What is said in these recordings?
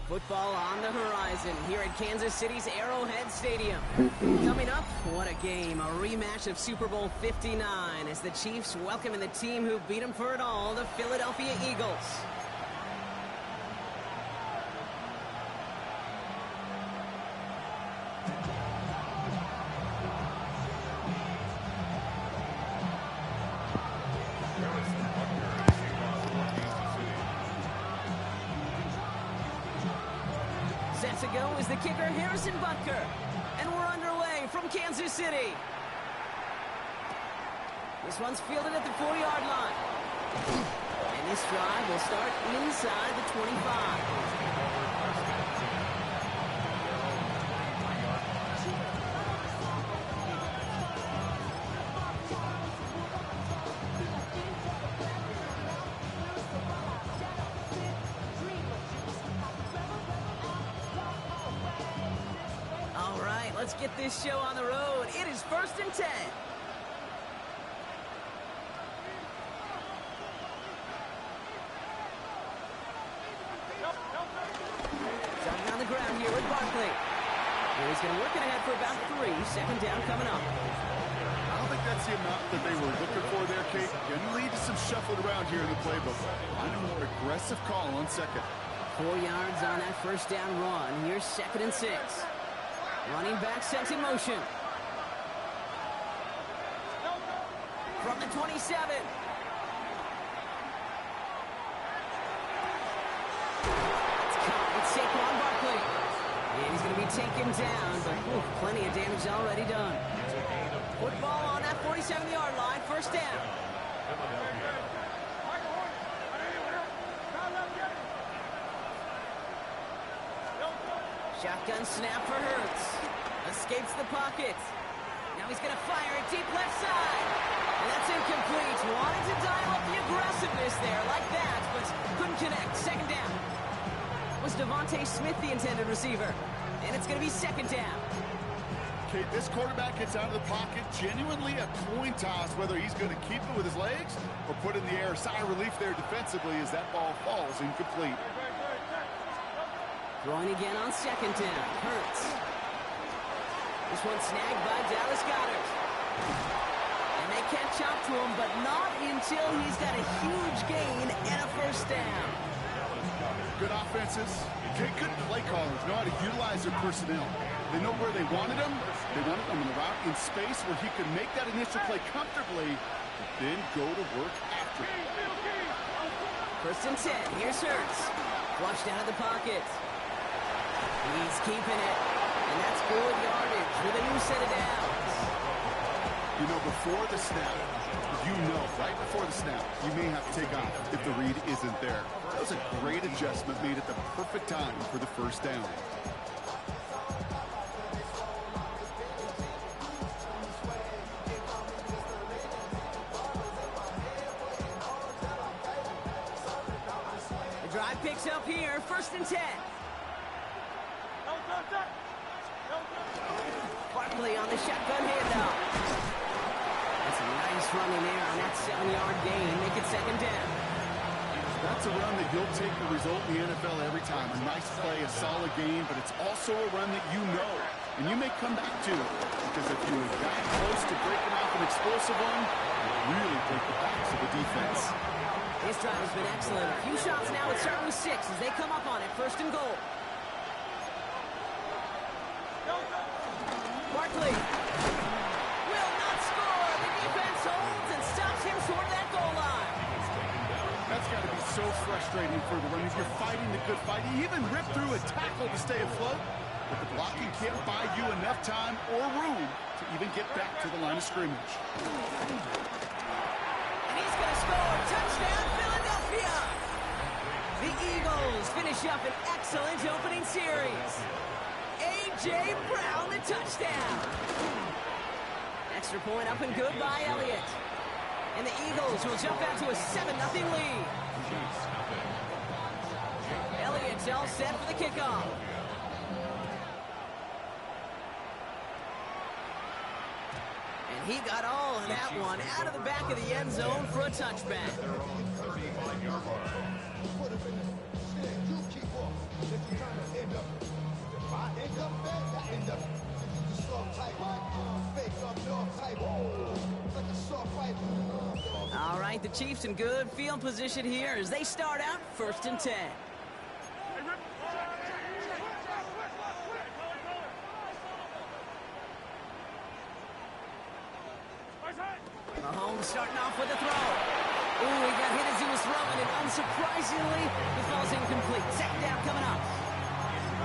Football on the horizon here at Kansas City's Arrowhead Stadium. Coming up, what a game. A rematch of Super Bowl 59 as the Chiefs welcoming the team who beat them for it all, the Philadelphia Eagles. Set to go is the kicker, Harrison Butker. And we're underway from Kansas City. This one's fielded at the 40-yard line. And this drive will start inside the 25. Let's get this show on the road. It is 1st and 10. Starting on the ground here with Barkley. And he's going to work it ahead for about 3. 2nd down coming up. I don't think that's the amount that they were looking for there, Kate. Going to lead to some shuffling around here in the playbook. Find a more aggressive call on 2nd. 4 yards on that 1st down run. Here's 2nd and 6. Running back sent in motion. From the 27. It's Saquon Barkley. And he's going to be taken down, but plenty of damage already done. Football on that 47-yard line, 1st down. Shotgun snap for Hurts. Escapes the pocket. Now he's going to fire it deep left side. And that's incomplete. Wanted to dial up the aggressiveness there like that, but couldn't connect. 2nd down. Was Devontae Smith the intended receiver? And it's going to be 2nd down. Kate, this quarterback gets out of the pocket. Genuinely a coin toss whether he's going to keep it with his legs or put in the air. Sigh of relief there defensively as that ball falls incomplete. Throwing again on 2nd down. Hurts. This one snagged by Dallas Goedert. And they catch up to him, but not until he's got a huge gain and a 1st down. Good offenses. Good play callers know how to utilize their personnel. They know where they wanted him. They wanted him in the route in space where he could make that initial play comfortably, but then go to work after it. 1st and 10. Here's Hurts. Flushed out of the pocket. He's keeping it, and that's good yardage with a new set of downs. You know, before the snap, right before the snap, you may have to take off if the read isn't there. That was a great adjustment made at the perfect time for the 1st down. The drive picks up here, 1st and 10. Barkley on the shotgun handoff. That's a nice run in there on that 7-yard gain. Make it 2nd down. That's a run that you'll take the result in the NFL every time. A nice play, a solid game, but it's also a run that you know. And you may come back to it. Because if you had gotten close to breaking off an explosive one, you really break the backs of the defense. This drive has been excellent. A few shots now. It's starting with 6 as they come up on it. 1st and goal. Barkley will not score. The defense holds and stops him short of that goal line. That's got to be so frustrating for the runners. You're fighting the good fight. You even rip through a tackle to stay afloat, but the blocking can't buy you enough time or room to even get back to the line of scrimmage. And he's going to score. Touchdown, Philadelphia. The Eagles finish up an excellent opening series. A.J. Brown, the touchdown. Extra point up and good by Elliott. And the Eagles will jump out to a 7-0 lead. Elliott's all set for the kickoff. And He got all of that one out of the back of the end zone for a touchback. All right, the Chiefs in good field position here as they start out 1st and 10. Mahomes starting off with a throw. Ooh, he got hit as he was throwing, and unsurprisingly, it falls incomplete. 2nd down coming up.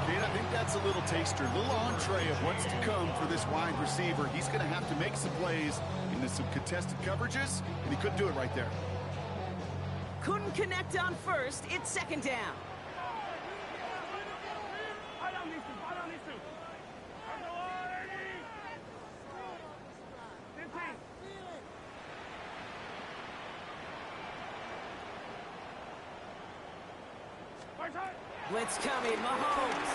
Kate, I think that's a little taster, a little entree of what's to come for this wide receiver. He's going to have to make some plays into some contested coverages, and he couldn't do it right there. Couldn't connect on 1st. It's 2nd down. Blitz coming, Mahomes.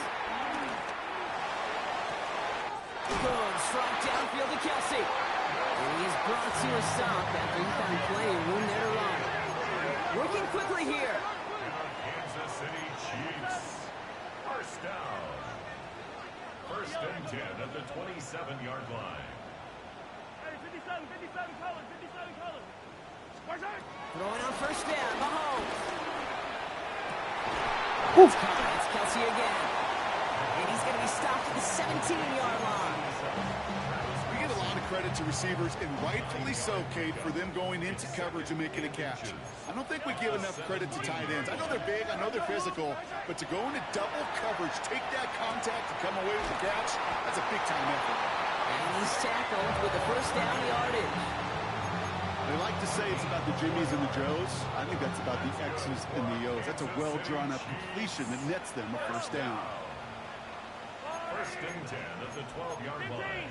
Good, strike downfield to Kelsey. And he is brought to a stop after he found plenty of room there to run. Working quickly here. Kansas City Chiefs. 1st down. 1st and 10 at the 27-yard line. Hey, 57, colors. Throwing on 1st down, Mahomes. Ooh. It's Kelsey again. And he's going to be stopped at the 17-yard line. We get a lot of credit to receivers, and rightfully so, Kate, for them going into coverage and making a catch. I don't think we give enough credit to tight ends. I know they're big, I know they're physical, but to go into double coverage, take that contact, and come away with the catch, that's a big-time effort. And he's tackled with the 1st down yardage. They like to say it's about the Jimmies and the Joes. I think that's about the X's and the O's. That's a well-drawn-up completion that nets them a 1st down. 1st and 10 at the 12-yard line.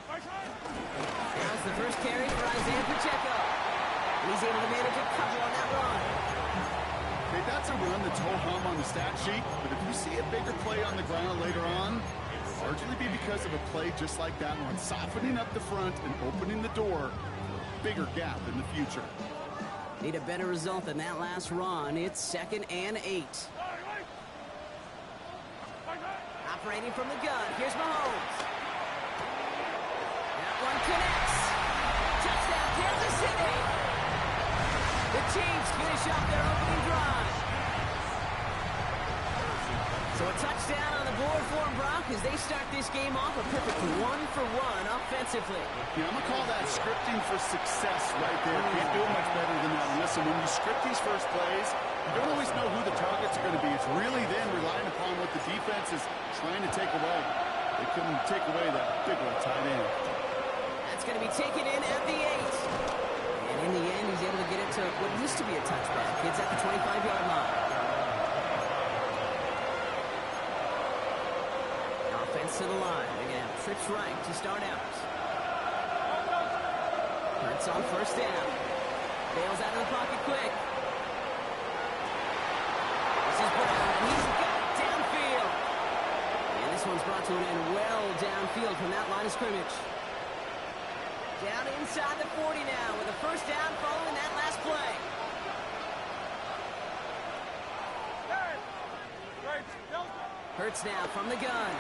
That's the 1st carry for Isaiah Pacheco. And he's able to manage a cover on that run. Okay, that's a run that's ho-hum on the stat sheet, but if you see a bigger play on the ground later on, it'll largely be because of a play just like that one, softening up the front and opening the door for a bigger gap in the future. Need a better result than that last run. It's 2nd and 8. Operating from the gun. Here's Mahomes. That one connects. Touchdown, Kansas City. The Chiefs finish off their opening drive. So a touchdown on the board for them, Brock, as they start this game off a perfect 1-for-1 offensively. Yeah, I'm going to call that scripting for success right there. Can't do it much better than that. And listen, when you script these first plays, you don't always know who the targets are going to be. It's really then relying upon what the defense is trying to take away. They couldn't take away that big old tight end. That's going to be taken in at the 8. And in the end, he's able to get it to what used to be a touchback. It's at the 25-yard line. Offense to the line. They're going to have trips right to start out. Hurts on 1st down. Bails out of the pocket quick. This is Brown, and he's got it downfield. And this one's brought to an end well downfield from that line of scrimmage. Down inside the 40 now with a 1st down following that last play. Hurts now from the gun.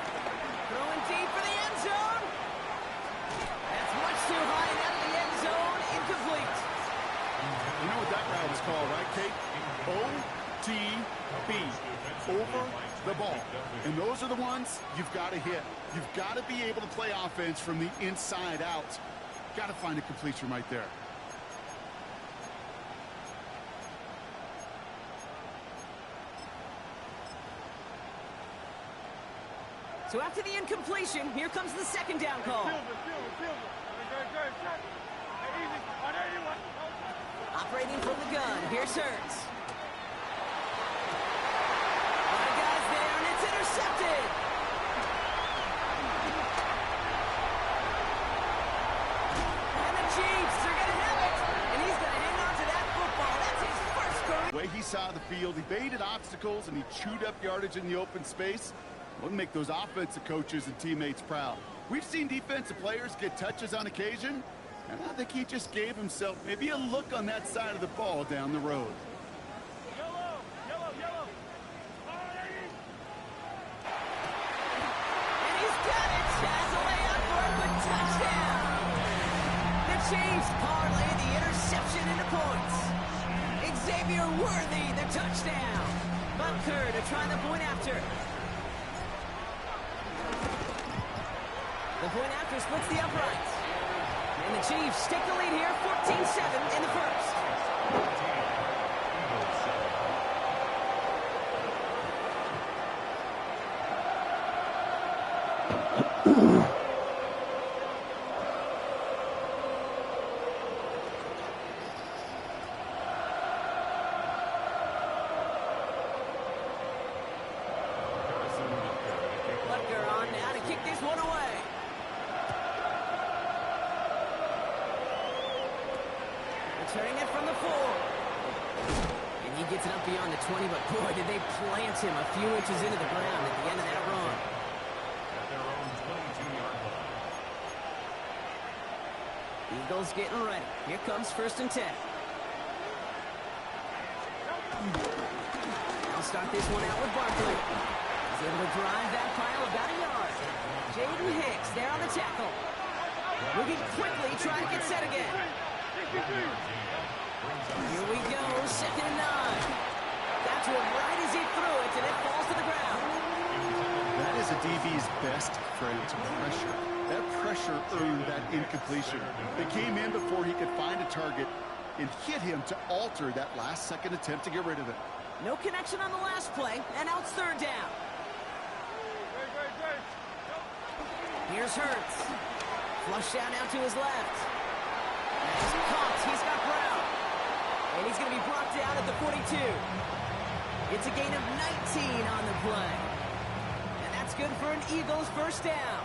Throwing deep for the end zone. That's much too high and out of the end zone. Incomplete. You know what that route is called, right, Kate? OTB. Over the ball. And those are the ones you've got to hit. You've got to be able to play offense from the inside out. Got to find a completion right there. So after the incompletion, here comes the 2nd down call. Operating from the gun, here's Hurts. A lot of guys there, and it's intercepted. And the Chiefs are going to have it, and he's going to hang on to that football. That's his first career. The way he saw the field, he baited obstacles, and he chewed up yardage in the open space. Wouldn't make those offensive coaches and teammates proud. We've seen defensive players get touches on occasion, and I think he just gave himself maybe a look on that side of the ball down the road. Yellow, yellow, yellow. And he's got it. Has a layup for it, but touchdown. The Chiefs parlay the interception into points. Xavier Worthy, the touchdown. Butker to try the point after. The point after splits the uprights. And the Chiefs take the lead here, 14-7 in the first. Butker on now to kick this one away. Returning it from the 4. And he gets it up beyond the 20, but boy, did they plant him a few inches into the ground at the end of that run. At their own 22-yard line. Eagles getting ready. Here comes 1st and 10. I'll start this one out with Barkley. He's able to drive that pile about a yard. Jaden Hicks there on the tackle. Moving quickly, trying to get set again. Here we go, 2nd and 9. Got to him right as he threw it, and it falls to the ground. That is a DB's best friend, pressure. That pressure earned that incompletion. They came in before he could find a target and hit him to alter that last-second attempt to get rid of it. No connection on the last play, and now it's 3rd down. Here's Hurts. Flush down now to his left. He's caught. He's got Brown. And he's going to be brought down at the 42. It's a gain of 19 on the play. And that's good for an Eagles 1st down.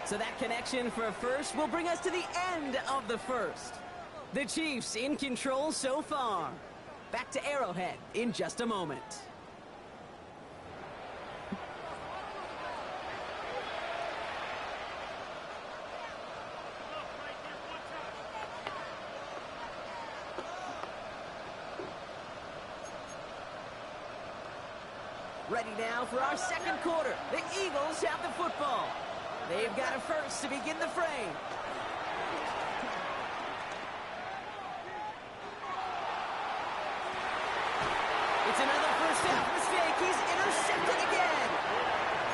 So that connection for a first will bring us to the end of the first. The Chiefs in control so far. Back to Arrowhead in just a moment. Ready now for our 2nd quarter. The Eagles have the football. They've got a first to begin the frame. It's another first half mistake. He's intercepted again.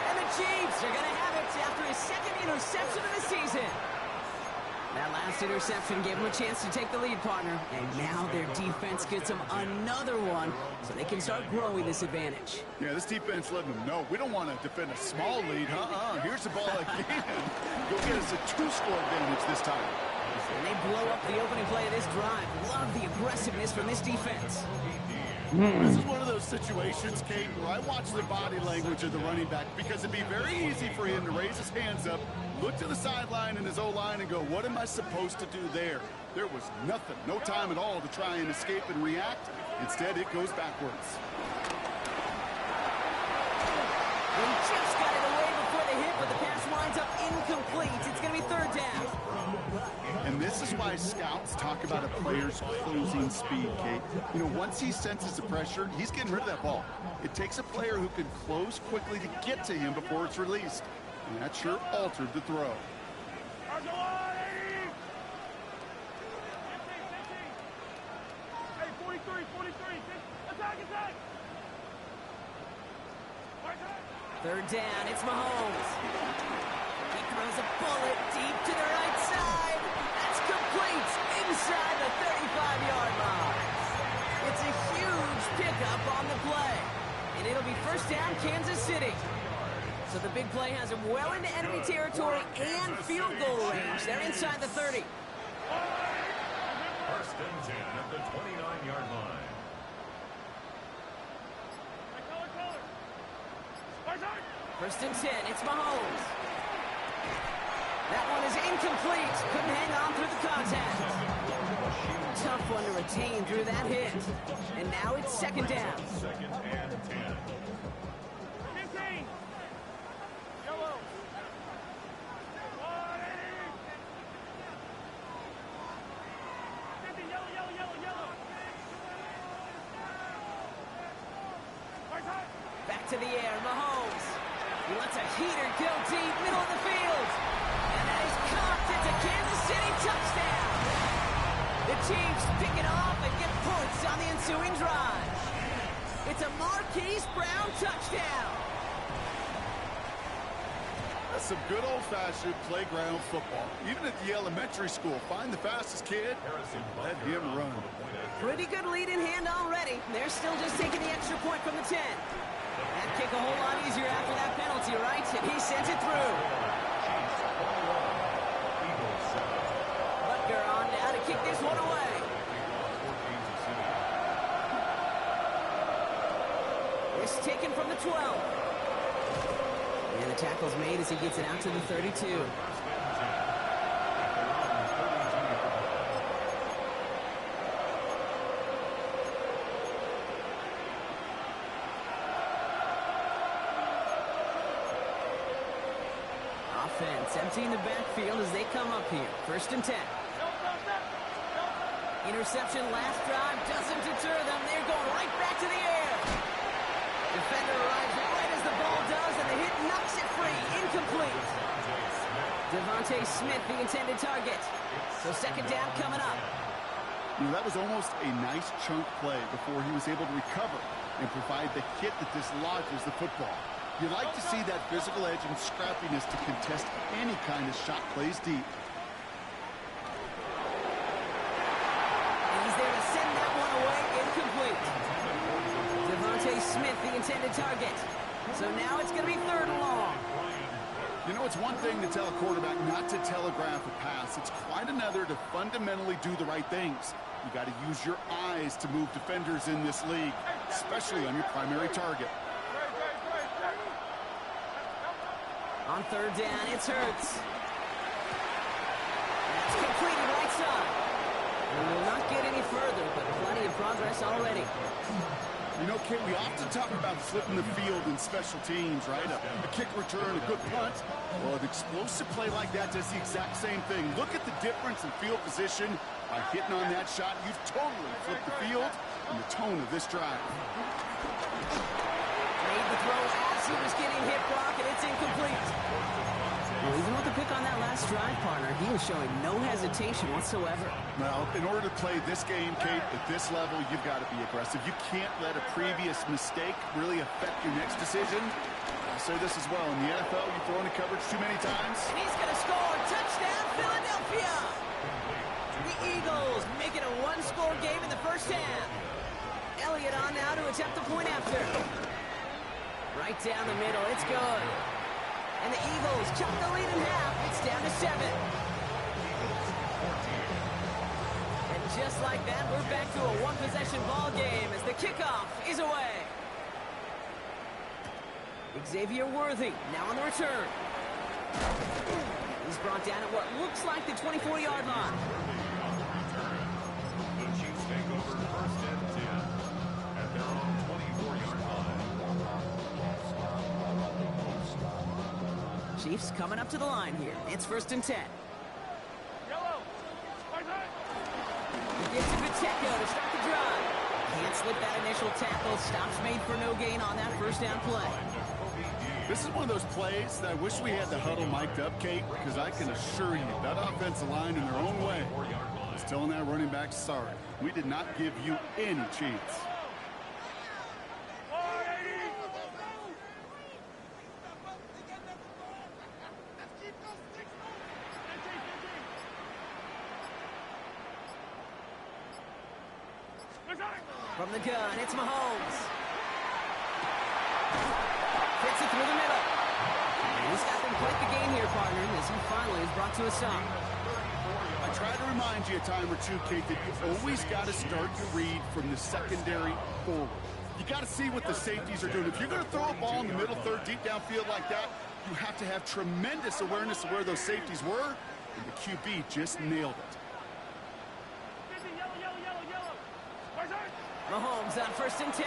And the Chiefs are going to have it after his 2nd interception of the season. That last interception gave them a chance to take the lead, partner. And now their defense gets them another one so they can start growing this advantage. Yeah, this defense letting them know we don't want to defend a small lead. Here's the ball again. Go get us a 2-score advantage this time. And they blow up the opening play of this drive. Love the aggressiveness from this defense. This is one of those situations, Kate, where I watch the body language of the running back because it'd be very easy for him to raise his hands up, look to the sideline in his O-line and go, what am I supposed to do there? There was nothing, no time at all to try and escape and react. Instead, it goes backwards. He just got it away before the hit, but the pass winds up incomplete. It's going to be 3rd down. And this is why scouts talk about a player's closing speed, Kate. You know, once he senses the pressure, he's getting rid of that ball. It takes a player who can close quickly to get to him before it's released. And that sure altered the throw. Hey, 43, 43. Attack, attack. 3rd down, it's Mahomes. He throws a bullet deep to the right side. That's complete inside the 35-yard line. It's a huge pickup on the play. And it'll be 1st down, Kansas City. So the big play has him well into enemy territory and field goal range. They're inside the 30. 1st and 10 at the 29-yard line. First and 10, it's Mahomes. That one is incomplete. Couldn't hang on through the contact. Tough one to retain through that hit. And now it's 2nd down. 2nd and 10. to the air. Mahomes. He lets a heater go deep, middle of the field. And that is caught. It's a Kansas City touchdown. The Chiefs pick it off and get points on the ensuing drive. It's a Marquise Brown touchdown. That's some good old-fashioned playground football. Even at the elementary school, find the fastest kid, let him run. Pretty good lead in hand already. They're still just taking the extra point from the 10. That kick a whole lot easier after that penalty, right? And he sends it through. Butker on now to kick this one away. This taken from the 12. And the tackle's made as he gets it out to the 32. Offense emptying the backfield as they come up here. 1st and 10. Interception last drive doesn't deter them. They're going right back to the air. Defender arrives right as the ball does, and the hit knocks it free. Incomplete. Devontae Smith, the intended target. So 2nd down coming up. You know, that was almost a nice chunk play before he was able to recover and provide the hit that dislodges the football. You like to see that physical edge and scrappiness to contest any kind of shot plays deep. He's there to send that one away. Incomplete. Devontae Smith, the intended target. So now it's going to be 3rd and long. You know, it's one thing to tell a quarterback not to telegraph a pass. It's quite another to fundamentally do the right things. You got to use your eyes to move defenders in this league, especially on your primary target. On 3rd down, it's Hurts. That's completed right side. We will not get any further, but plenty of progress already. You know, Kate, we often talk about flipping the field in special teams, right? A kick return, a good punt. Well, an explosive play like that does the exact same thing. Look at the difference in field position. By hitting on that shot, you've totally flipped the field and the tone of this drive. Made the throw as he was getting hit block, and it's incomplete. Well, even with the pick on that last drive, partner, he was showing no hesitation whatsoever. Well, in order to play this game, Kate, at this level, you've got to be aggressive. You can't let a previous mistake really affect your next decision. I'll say this as well. In the NFL, you've thrown to coverage too many times. And he's going to score. Touchdown, Philadelphia! The Eagles make it a one-score game in the 1st half. Elliott on now to attempt the point after. Right down the middle. It's good. And the Eagles chop the lead in half. It's down to 7. And just like that, we're back to a one-possession ball game as the kickoff is away. Xavier Worthy now on the return. He's brought down at what looks like the 24-yard line. The Chiefs take over 1st and 10 at their own 24-yard line. Chiefs coming up to the line here. It's 1st and 10. Yellow. He gives it to Pacheco to start the drive. Can't slip that initial tackle. Stops made for no gain on that 1st down play. This is one of those plays that I wish we had the huddle mic'd up, Kate, because I can assure you that offensive line in their own way is telling that running back, sorry, we did not give you any chance. From the gun, it's Mahomes. Fits it through the middle. And he's got them quite the game here, partner, as he finally is brought to a stop. I try to remind you a time or two, Kate, that you always got to start your read from the secondary forward. You got to see what the safeties are doing. If you're going to throw a ball in the middle third, deep downfield like that, you have to have tremendous awareness of where those safeties were, and the QB just nailed it. Mahomes on 1st and 10.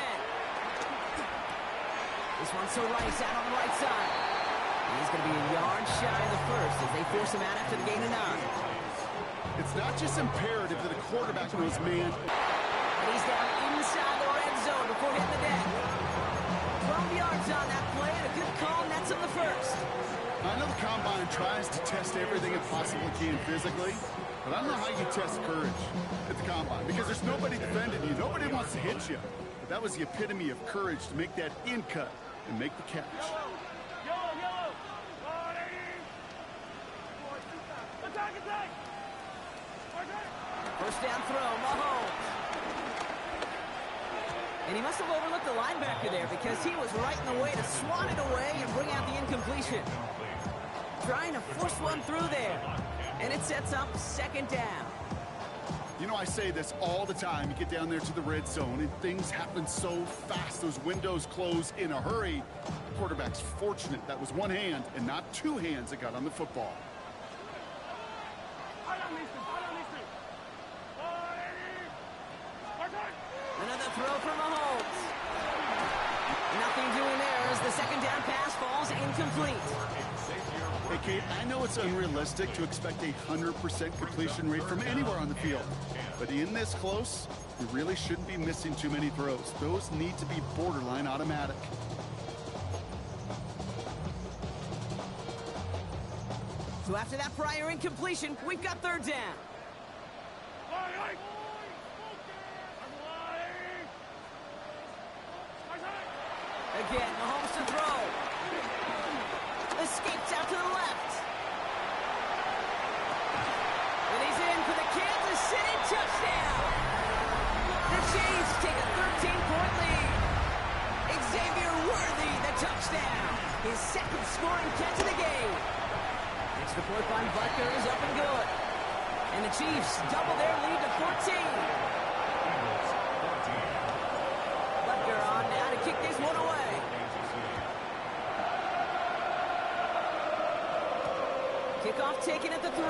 This one's to Rice out on the right side. And he's going to be a yard shy of the first as they force him out after the gain of 9. It's not just imperative that a quarterback knows man. And he's down inside the red zone before hitting the deck. 12 yards on that play, and a good call nets him the first. I know the Combine tries to test everything it possibly can physically, but I don't know how you test courage at the Combine, because there's nobody defending you. Nobody wants to hit you. But that was the epitome of courage to make that in cut and make the catch. Yellow. Attack. First down throw, Mahomes. And he must have overlooked the linebacker there because he was right in the way to swat it away and bring out the incompletion. Trying to force one through there. And it sets up second down. You know, I say this all the time. You get down there to the red zone, and things happen so fast. Those windows close in a hurry. The quarterback's fortunate that was one hand and not two hands that got on the football. Another throw for Mahomes. Nothing doing there as the second down pass falls incomplete. Hey, Kate, I know it's unrealistic to expect a 100% completion rate from anywhere on the field. But in this close, you really shouldn't be missing too many throws. Those need to be borderline automatic. So after that prior incompletion, we've got third down. Again, Mahomes to throw. Escapes out to the left. And he's in for the Kansas City touchdown. The Chiefs take a 13-point lead. Xavier Worthy, the touchdown. His second scoring catch of the game. Extra point by Butker is up and good. And the Chiefs double their lead to 14. Butker on now to kick this one away. Kickoff taken at the 3.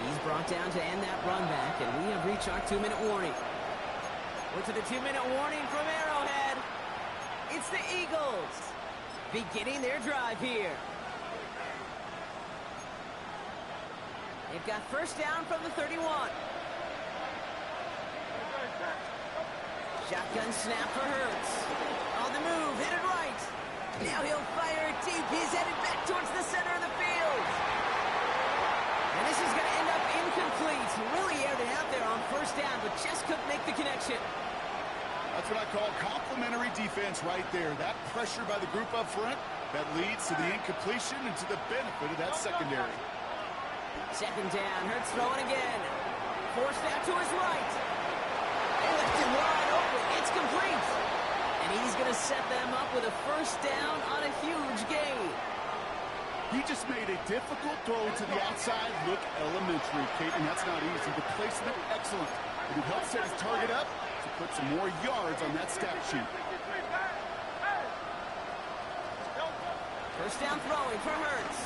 He's brought down to end that run back, and we have reached our 2-minute warning. We're to the 2-minute warning from Arrowhead. It's the Eagles beginning their drive here. They've got first down from the 31. Shotgun snap for Hurts. On the move, headed right. Now he'll fire deep. He's headed back towards the center of the field. And this is going to end up incomplete. Really aired it out there on first down, but just couldn't make the connection. That's what I call complimentary defense right there. That pressure by the group up front, that leads to the incompletion and to the benefit of that secondary. Second down, Hurts throwing again. Forced out to his right. They left him wide open. It's complete. And he's going to set them up with a first down on a huge gain. He just made a difficult throw to the outside. Look elementary, Kate, and that's not easy. The placement, excellent. It would help set his target up to put some more yards on that stat sheet. First down throwing for Hurts.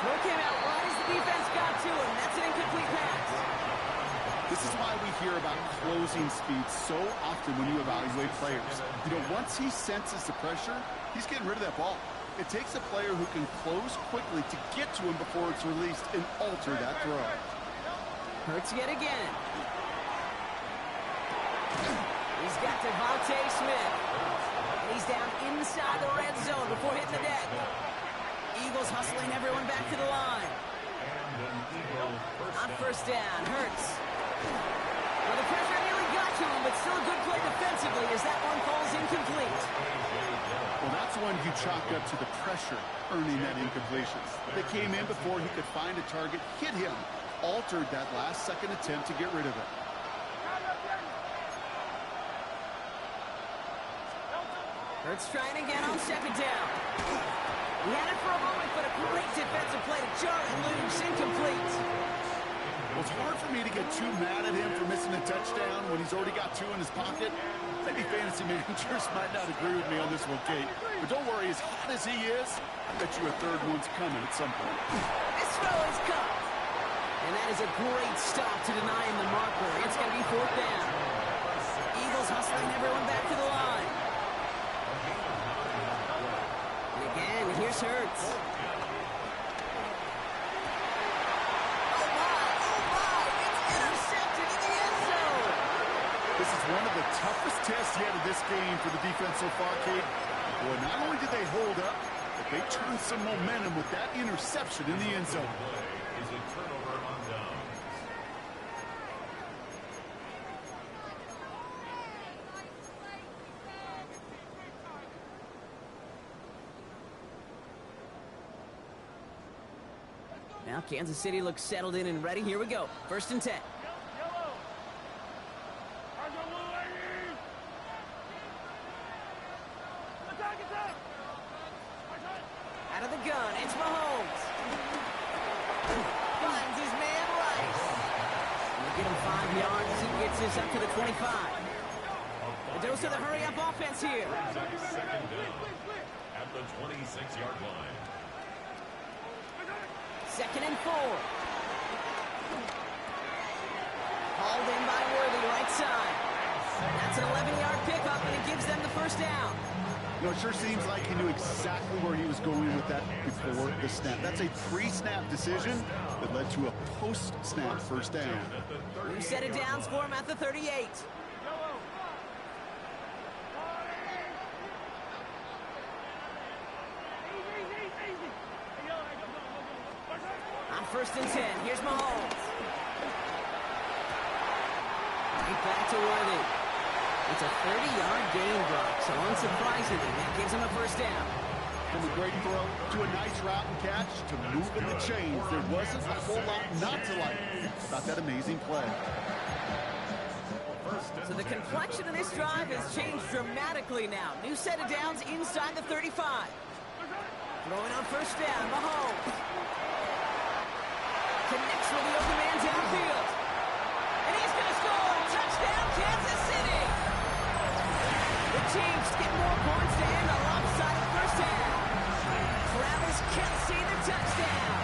Throw came out right as the defense got to him. That's an incomplete pass. This is why we hear about closing speed so often when you evaluate players. You know, once he senses the pressure, he's getting rid of that ball. It takes a player who can close quickly to get to him before it's released and alter that throw. Hurts yet again. He's got Devontae Smith. And he's down inside the red zone before hitting the deck. Eagles hustling everyone back to the line. On first down, Hurts. Well, the pressure nearly got to him, but still a good play defensively as that one falls incomplete. Well, that's one you chalk up to the pressure earning that incompletion. They came in before he could find a target, hit him, altered that last-second attempt to get rid of it. Hurts trying again on second down. He had it for a moment, but a great defensive play to jar and lose, incomplete. Well, it's hard for me to get too mad at him for missing a touchdown when he's already got two in his pocket. Maybe fantasy managers might not agree with me on this one, Kate. But don't worry, as hot as he is, I bet you a third one's coming at some point. This throw is caught. And that is a great stop to deny him the marker. It's going to be fourth down. Eagles hustling everyone back to the line. And again, here's Hurts. This is one of the toughest tests yet of this game for the defense so far, Kate. Boy, not only did they hold up, but they turned some momentum with that interception in the end zone. Is a turnover on downs. Now Kansas City looks settled in and ready. Here we go. 1st and 10. Yellow. Ladies. Attack, attack. Out of the gun, it's Mahomes. Finds his man Rice. We'll get him 5 yards as he gets this up to the 25. The dose of the hurry-up offense here. Second down at the 26-yard line. 2nd and 4. Hauled in by Worthy, right side. That's an 11-yard pickup, and it gives them the 1st down. You know, it sure seems like he knew exactly where he was going with that before the snap. That's a pre-snap decision that led to a post-snap 1st down. New set of downs for him at the 38. On 1st and 10, here's Mahomes. Right back to Worthy. It's a 30-yard gain block, so unsurprisingly, that gives him a 1st down. From a great throw to a nice route and catch to moving the chains, there wasn't a whole lot not to like about that amazing play. So the complexion of this drive has changed dramatically now. New set of downs inside the 35. Throwing on 1st down, Mahomes. Connects with the open man downfield. And he's going to score! Touchdown, Kansas City! The Chiefs get more points to end a lopsided 1st half. Travis Kelce, the touchdown.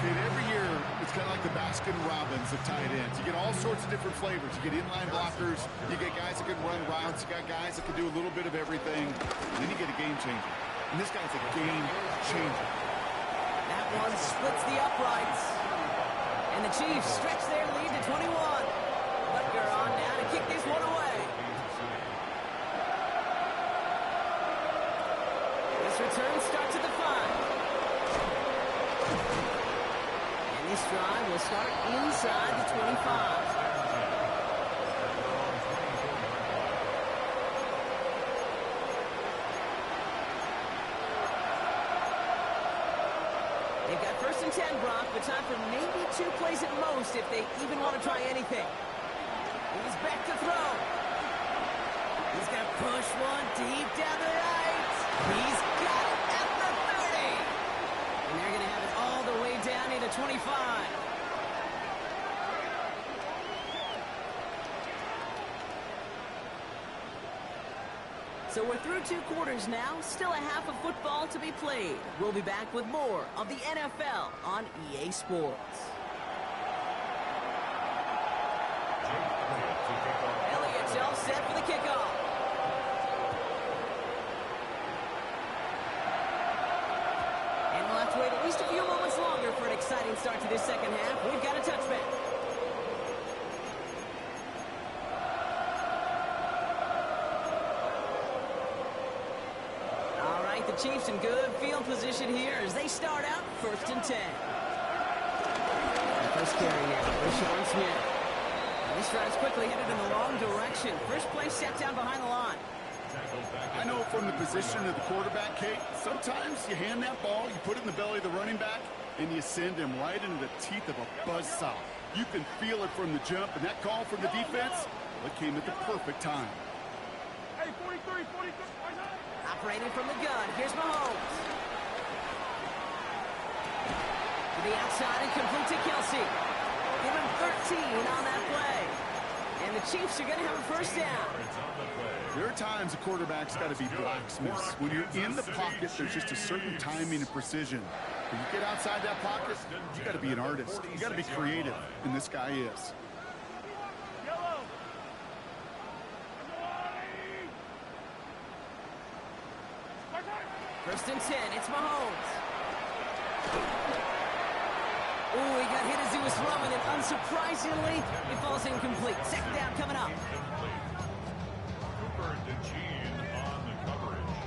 And every year, it's kind of like the Baskin-Robbins of tight ends. You get all sorts of different flavors. You get inline blockers. You get guys that can run routes. You got guys that can do a little bit of everything. And then you get a game changer. And this guy's a game changer. That one splits the uprights. And the Chiefs stretch their lead to 21. Butker on now to kick this one away. This return starts at the 5. And this drive will start inside the 25. They've got 1st and 10, Brock, but time for maybe 2 plays at most if they even want to try anything. He's back to throw. He's going to push one deep down the right. He's got it at the 30. And they're going to have it all the way down into 25. So we're through 2 quarters now, still a half of football to be played. We'll be back with more of the NFL on EA Sports. Elliott's all set for the kickoff. And we'll have to wait at least a few moments longer for an exciting start to this 2nd half. We've got a touchback. The Chiefs in good field position here as they start out 1st and 10. First carry now, Rashawn Smith. And this drive's quickly headed in the wrong direction. First play set down behind the line. I know from the position of the quarterback, Kate, sometimes you hand that ball, you put it in the belly of the running back, and you send him right into the teeth of a buzzsaw. You can feel it from the jump, and that call from the defense, well, it came at the perfect time. Hey, 43. Operating from the gun, here's Mahomes. To the outside and complete to Kelce. Give him 13 on that play. And the Chiefs are going to have a 1st down. There are times a quarterback's got to be blacksmiths. When you're in the pocket, there's just a certain timing and precision. When you get outside that pocket, you got to be an artist. You got to be creative, and this guy is. 1st and 10, it's Mahomes. Oh, he got hit as he was throwing, and unsurprisingly, it falls incomplete. Second down coming up. Cooper DeGene on the coverage.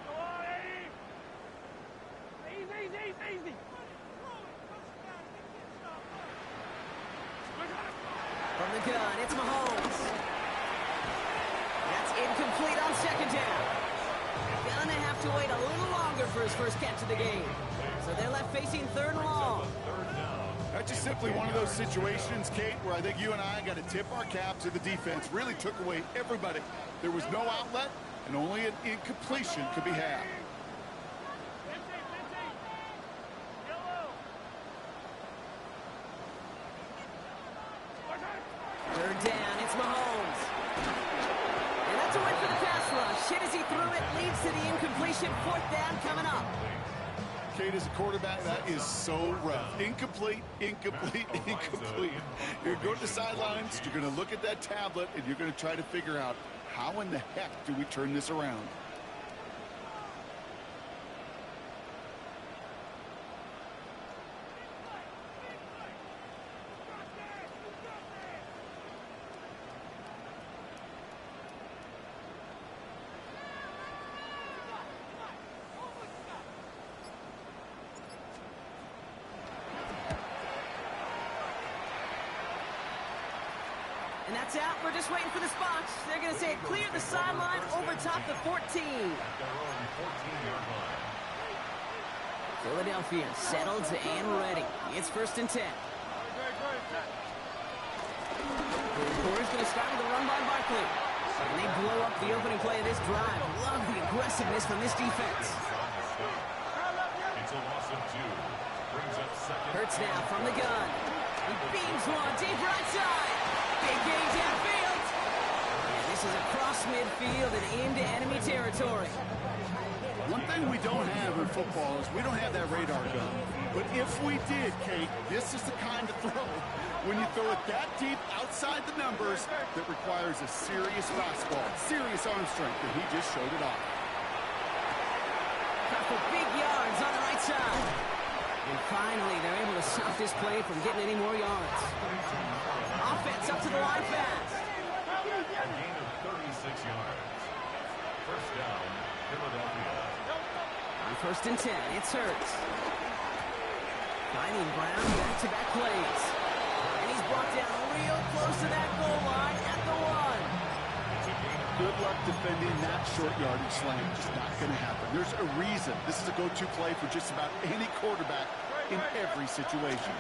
Go on, Eddie. Easy. From the gun, it's Mahomes. That's incomplete on second down. Gonna have to wait a little longer for his first catch of the game. So they're left facing third and long. That's just simply one of those situations, Kate, where I think you and I got to tip our cap to the defense. Really took away everybody. There was no outlet, and only an incompletion could be had. Third down, it's Mahomes. And that's a win for the pass rush. Hit as he threw it, leads to the incompletion. Fourth down coming up. Kate, as a quarterback, that is so rough. Incomplete. You're going to the sidelines, you're going to look at that tablet, and you're going to try to figure out how in the heck do we turn this around. And that's out. We're just waiting for the spots. They're going to say clear the sideline over top the 14. At their own 14-yard line. Philadelphia settled and ready. It's first and 10. Corey's going to start with a run by Barkley. And they blow up the opening play of this drive. Love the aggressiveness from this defense. It's a loss of 2. Brings up second. Hurts now from the gun. He beams one deep right side. Big gain downfield. And this is across midfield and into enemy territory. One thing we don't have in football is we don't have that radar gun. But if we did, Kate, this is the kind of throw, when you throw it that deep outside the numbers, that requires a serious fastball, serious arm strength, and he just showed it off. Couple big yards on the right side. And finally, they're able to stop this play from getting any more yards. Offense up to the line fast. A gain of 36 yards. First down, Philadelphia. On first and 10, it's Hurts. Finding Brown back-to-back plays. And he's brought down real close to that goal line at the 1. Good luck defending that short yardage slant. Just not going to happen. There's a reason this is a go-to play for just about any quarterback in every situation.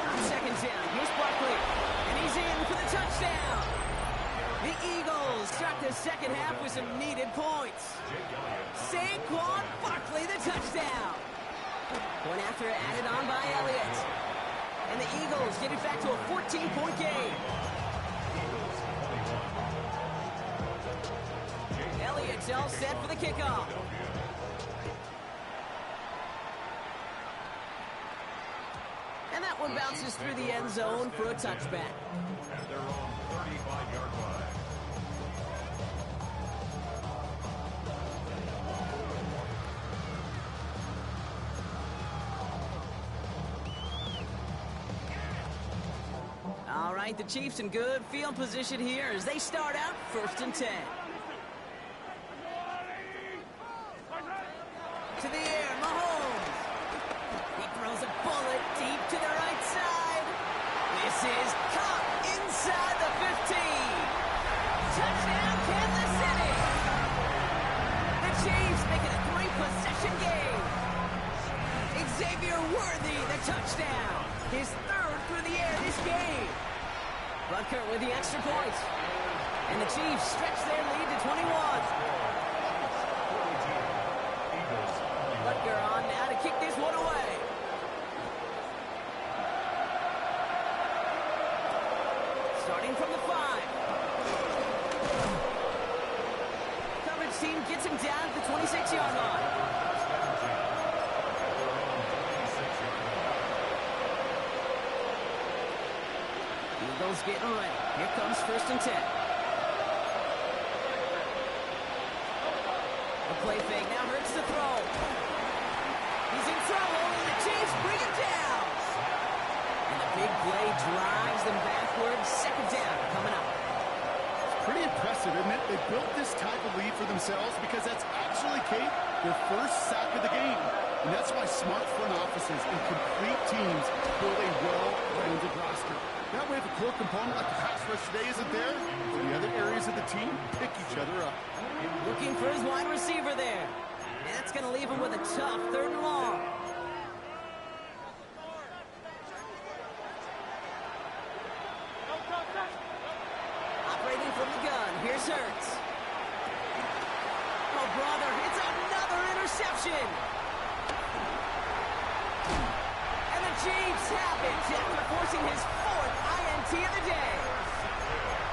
On second down, here's Barkley. And he's in for the touchdown. The Eagles start the second half with some needed points. Saquon Barkley, the touchdown. Point after added on by Elliott. And the Eagles get it back to a 14-point game. Elliott's all set for the kickoff. And that one bounces through the end zone for a touchback. At their own 35-yard line. All right, the Chiefs in good field position here as they start out first and 10. To the air, Mahomes. He throws a bullet deep to the right side. This is caught inside the 15. Touchdown, Kansas City. The Chiefs make it a 3-possession game. Xavier Worthy, the touchdown. His third through the air this game. Rutger with the extra point. And the Chiefs stretch their lead to 21. Rutger on now to kick this one away. Starting from the 5. Coverage team gets him down at the 26-yard line. Eagles getting ready. Here comes first and 10. The play fake now hurts the throw. He's in trouble, and the Chiefs bring him down. And the big play drives them backwards. Second down coming up. It's pretty impressive, isn't it? They built this type of lead for themselves because that's actually, Kate, their first sack of the game. And that's why smart front offices and complete teams build a well-rounded roster. That way, if a core component like the pass rush today isn't there, the other areas of the team pick each other up. Looking for his wide receiver there. And that's going to leave him with a tough 3rd and long. Operating from the gun. Here's Hurts. Oh, brother, it's another interception. And the Chiefs have it after forcing his 4th INT of the day.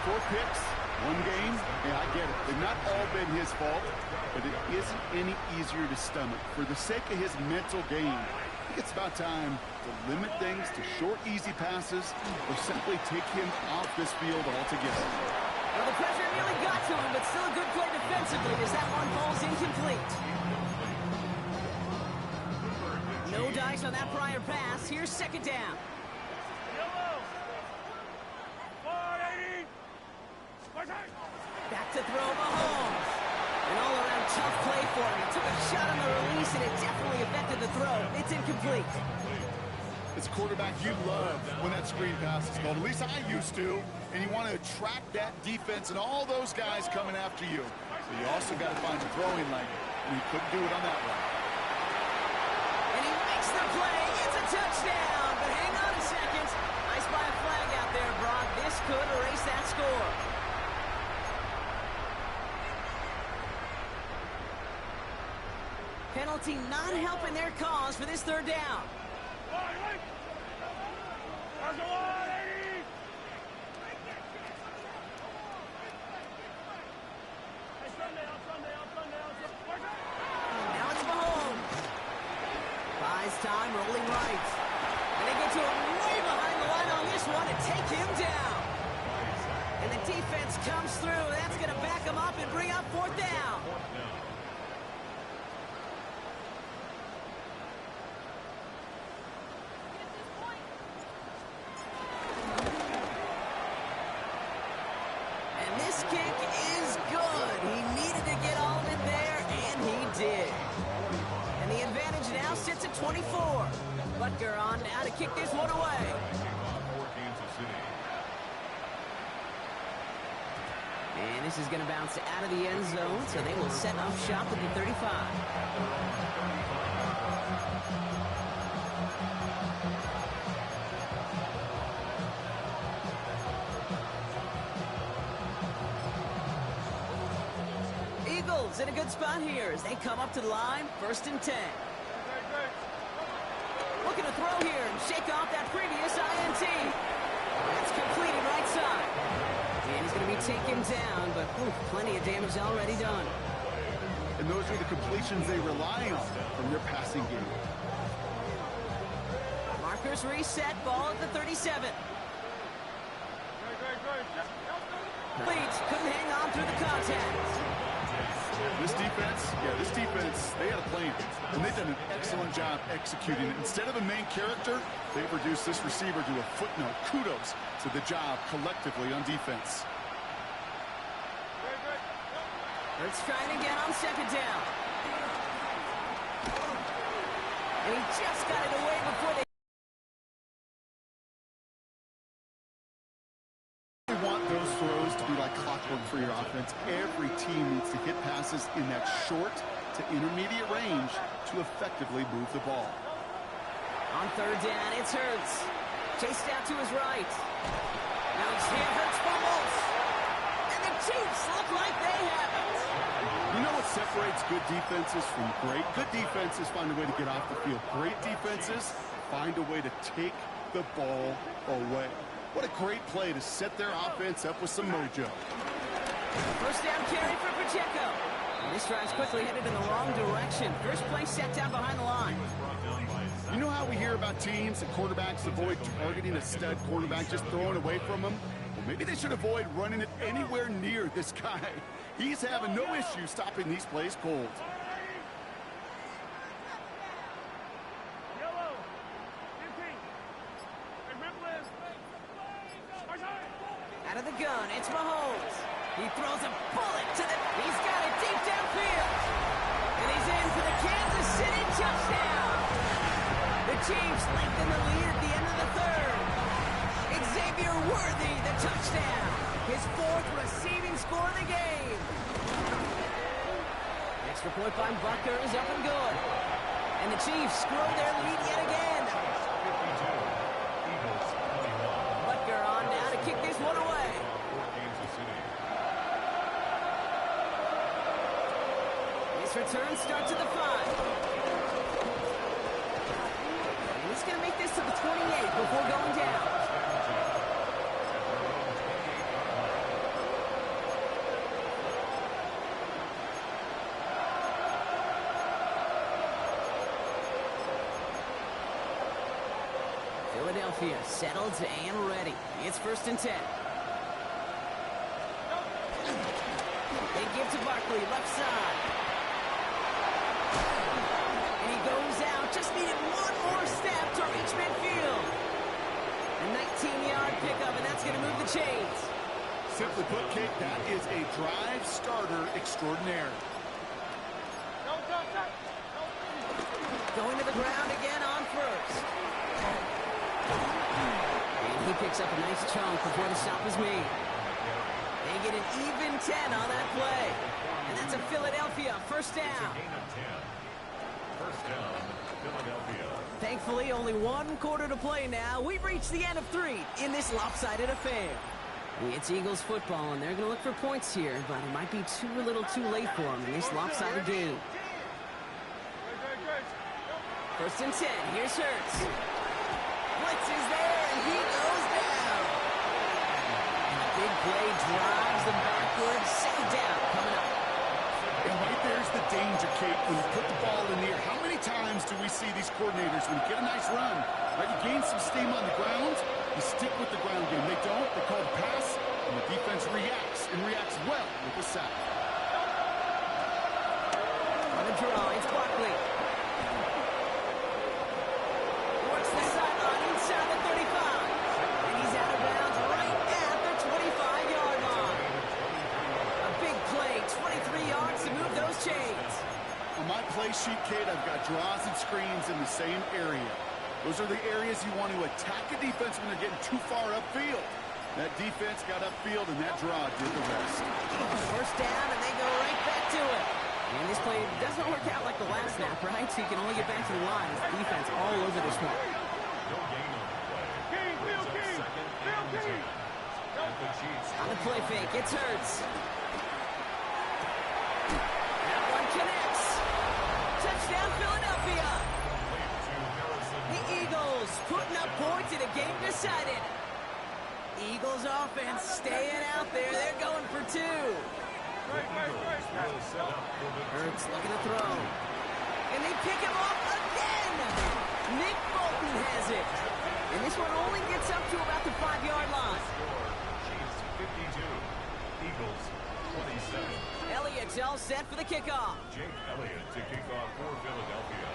4 picks, 1 game. Yeah, I get it. They've not all been his fault, but it isn't any easier to stomach. For the sake of his mental game, I think it's about time to limit things to short, easy passes or simply take him off this field altogether. Well, the pressure nearly got to him, but still a good play defensively as that one falls incomplete. No dice on that prior pass. Here's 2nd down. Back to throw Mahomes. An all-around tough play for him. He took a shot on the release, and it definitely affected the throw. It's incomplete. As a quarterback, you love when that screen pass is called. At least I used to. And you want to attract that defense and all those guys coming after you. So you also got to find a throwing lane. And he couldn't do it on that one. And he makes the play. It's a touchdown. But hang on a second. I spy a flag out there, Brock. This could erase that score. Penalty not helping their cause for this 3rd down. Now it's Mahomes. Buys time, rolling right. And they get to him way behind the line on this one and take him down. And the defense comes through. That's going to back him up and bring up 4th down. Kick is good. He needed to get all of it there, and he did. And the advantage now sits at 24. Butker on now to kick this one away. And this is going to bounce out of the end zone, so they will set up shop at the 35. In a good spot here as they come up to the line, 1st and 10. Looking to throw here and shake off that previous INT. That's completed right side. And he's going to be taken down, but plenty of damage already done. And those are the completions they rely on from their passing game. Markers reset, ball at the 37. Leeds couldn't hang on through the contact. This defense, they had a plan, and they've done an excellent job executing it. Instead of a main character, they've reduced this receiver to a footnote. Kudos to the job collectively on defense. Let's try it again on 2nd down. And he just got it away before they... Throws to be like clockwork for your offense. Every team needs to hit passes in that short to intermediate range to effectively move the ball. On 3rd down, it's Hurts. Chased out to his right. Now it's here, Hurts fumbles. And the Chiefs look like they have it. You know what separates good defenses from great? Good defenses find a way to get off the field. Great defenses find a way to take the ball away. What a great play to set their offense up with some mojo. 1st down carry for Pacheco. And this drive's quickly headed in the wrong direction. First play set down behind the line. You know how we hear about teams and quarterbacks avoid targeting a stud quarterback, just throwing away from them? Well, Maybe they should avoid running it anywhere near this guy. He's having no issue stopping these plays cold. Yellow. 15. Hey, Ripley. Out of the gun, it's Mahomes. He throws a bullet to the... He's got it deep downfield. And he's in for the Kansas City touchdown. The Chiefs lengthen the lead at the end of the third. Xavier Worthy, the touchdown. His 4th receiving score of the game. Extra point by Butker is up and good. And the Chiefs grow their lead yet again. 52. Eagles 21. Butker on now to kick this one away. For Kansas City. This return starts at the 5. And he's going to make this to the 28 before going down. Philadelphia settled and ready. It's 1st and 10. They give to Barkley, left side. And he goes out. Just needed one more step to reach midfield. A 19-yard pickup, and that's going to move the chains. Simply put, Kate, that is a drive starter extraordinaire. Going to the ground again on 1st. And he picks up a nice chunk before the stop is made. They get an even 10 on that play. And that's a Philadelphia 1st down. Gain of 10. 1st down, Philadelphia. Thankfully, only 1 quarter to play now. We've reached the end of 3 in this lopsided affair. It's Eagles football, and they're going to look for points here, but it might be a little too late for them in this lopsided game. 1st and 10. Here's Hurts. Blitz is there, and he goes down. And a big play drives them backwards. 2nd down coming up. And right there's the danger, Kate, when you put the ball in the air. How many times do we see these coordinators, when you get a nice run, right, you gain some steam on the ground, you stick with the ground game. They don't, they call the pass, and the defense reacts, and reacts well with the sack. On the draw, it's Barkley. Works the sideline inside the 35. And he's out of bounds right at the 25-yard line. A big play, 23 yards to move those chains. On my play sheet, Kate, I've got draws and screens in the same area. Those are the areas you want to attack a defense when they're getting too far upfield. That defense got upfield, and that draw did the rest. 1st down, and they go right back to it. And this play doesn't work out like the last snap, right? So you can only get back to the line. It's defense all over this one. No gain on the play. King, Bill King. Bill King. At the Chiefs. On the play fake, it's Hurts. That one connects. Touchdown, Philadelphia. The Eagles putting up points in a game decided. Eagles offense staying out there. They're going for 2. Hurts looking to throw. And they pick him off again. Nick Bolton has it. And this one only gets up to about the 5-yard line. Chiefs 52. Eagles 27. Elliott's all set for the kickoff. Jake Elliott to kick off for Philadelphia.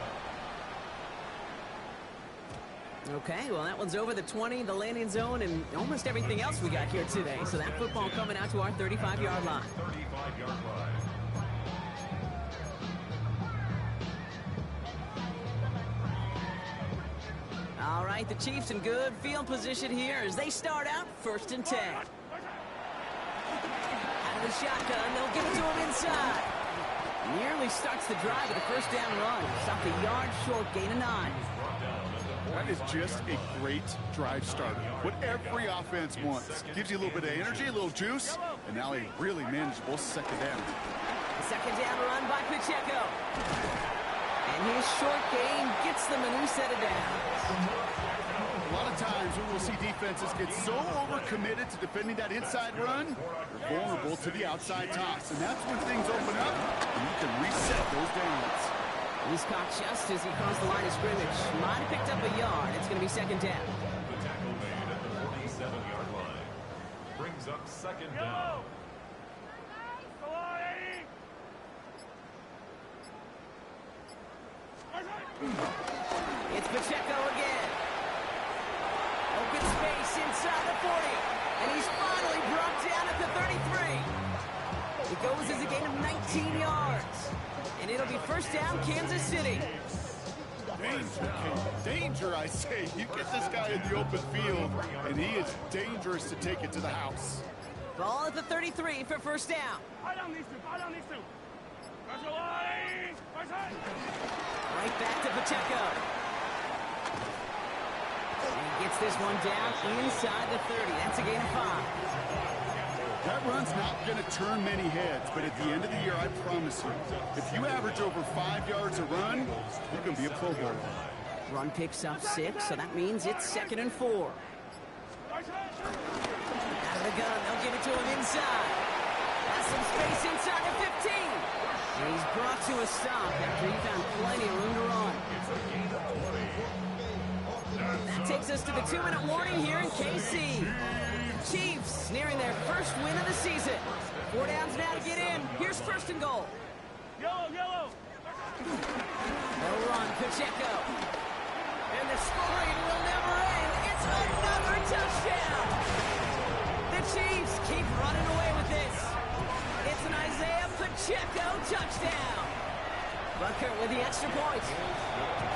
Okay, well, that one's over the 20, the landing zone, and almost everything else we got here today. So that football coming out to our 35-yard line. 35-yard line. All right, the Chiefs in good field position here as they start out 1st and 10. Out of the shotgun, they'll give it to him inside. Nearly starts the drive with a 1st down run. Stopped a yard short, gain of 9. That is just a great drive starter. What every offense wants. Gives you a little bit of energy, a little juice, and now a really manageable 2nd down. The 2nd down run by Pacheco. And his short gain gets them a new set of downs. A lot of times we will see defenses get so overcommitted to defending that inside run, they're vulnerable to the outside toss. And that's when things open up, and you can reset those downs. He's caught just as he crossed the line of scrimmage. Might have picked up a yard. It's going to be 2nd down. The tackle made at the 47-yard line. up second down. Yellow. Come on, Eddie. It's Pacheco again. Open space inside the 40. And he's finally brought down at the 33. It goes as a gain of 19 yards. And it'll be first down, Kansas City. Danger, Kate. Danger, I say. You get this guy in the open field, and he is dangerous to take it to the house. Ball at the 33 for first down. Right on these two. Right on these two. Pressure line. Pressure. Right back to Pacheco. And he gets this one down inside the 30. That's a gain of 5. That run's not going to turn many heads, but at the end of the year, I promise you, if you average over 5 yards a run, you can be a Pro Bowler. Run picks up 6, so that means it's 2nd and 4. Out of the gun, they'll give it to him inside. Has some space inside the 15. And he's brought to a stop after he found plenty of room to run. That takes us to the 2-minute warning here in KC. Chiefs nearing their first win of the season. 4 downs now to get in. Here's first and goal. Yellow, yellow. They'll run Pacheco. And the scoring will never end. It's another touchdown. The Chiefs keep running away with this. It's an Isaiah Pacheco touchdown. Bucker with the extra point.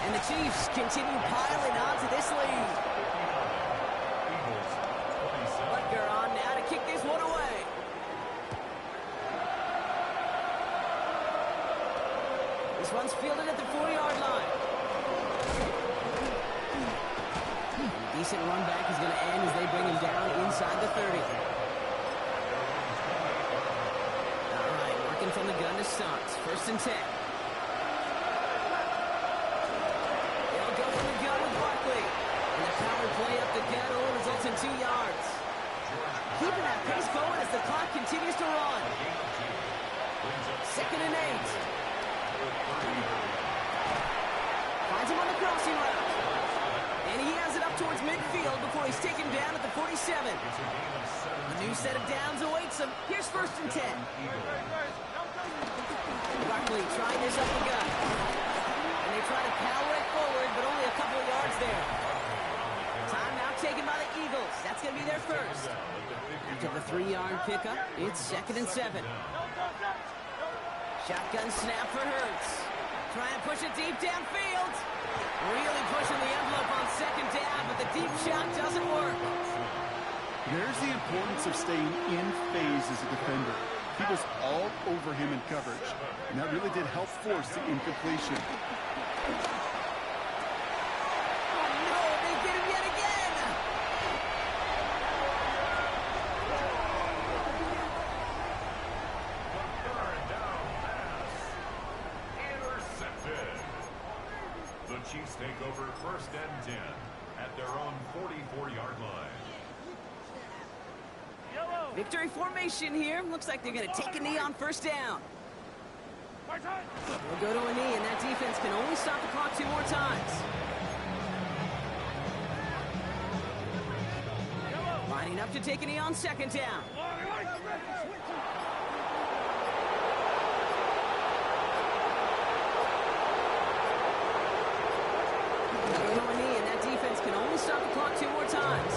And the Chiefs continue piling on to this lead. Bucker on now to kick this one away. This one's fielded at the 40-yard line. Decent run back is going to end as they bring him down inside the 30. All right, working from the gun to start. First and 10. They'll go from the gun with Barkley. And the power play up the gut only results in 2 yards. Keeping that pace going as the clock continues to run. 2nd and 8. Finds him on the crossing route. And he has it up towards midfield before he's taken down at the 47. A new set of downs awaits him. Here's first and 10. Barkley trying this up the gut. And they try to power it forward, but only a couple of yards there. Timeout taken by the Eagles. That's going to be their first. After the 3-yard pickup, it's 2nd and 7. Shotgun snap for Hurts. Trying to push it deep downfield. Really pushing the envelope on 2nd down, but the deep shot doesn't work. There's the importance of staying in phase as a defender. He was all over him in coverage, and that really did help force the incompletion. Oh no, they get him yet again! Third down pass. Intercepted. The Chiefs take over first and 10 at their own 44-yard line. Victory formation here. Looks like they're going to take a knee on first down. They'll go to a knee, and that defense can only stop the clock 2 more times. Lining up to take a knee on 2nd down. They'll go to a knee, and that defense can only stop the clock 2 more times.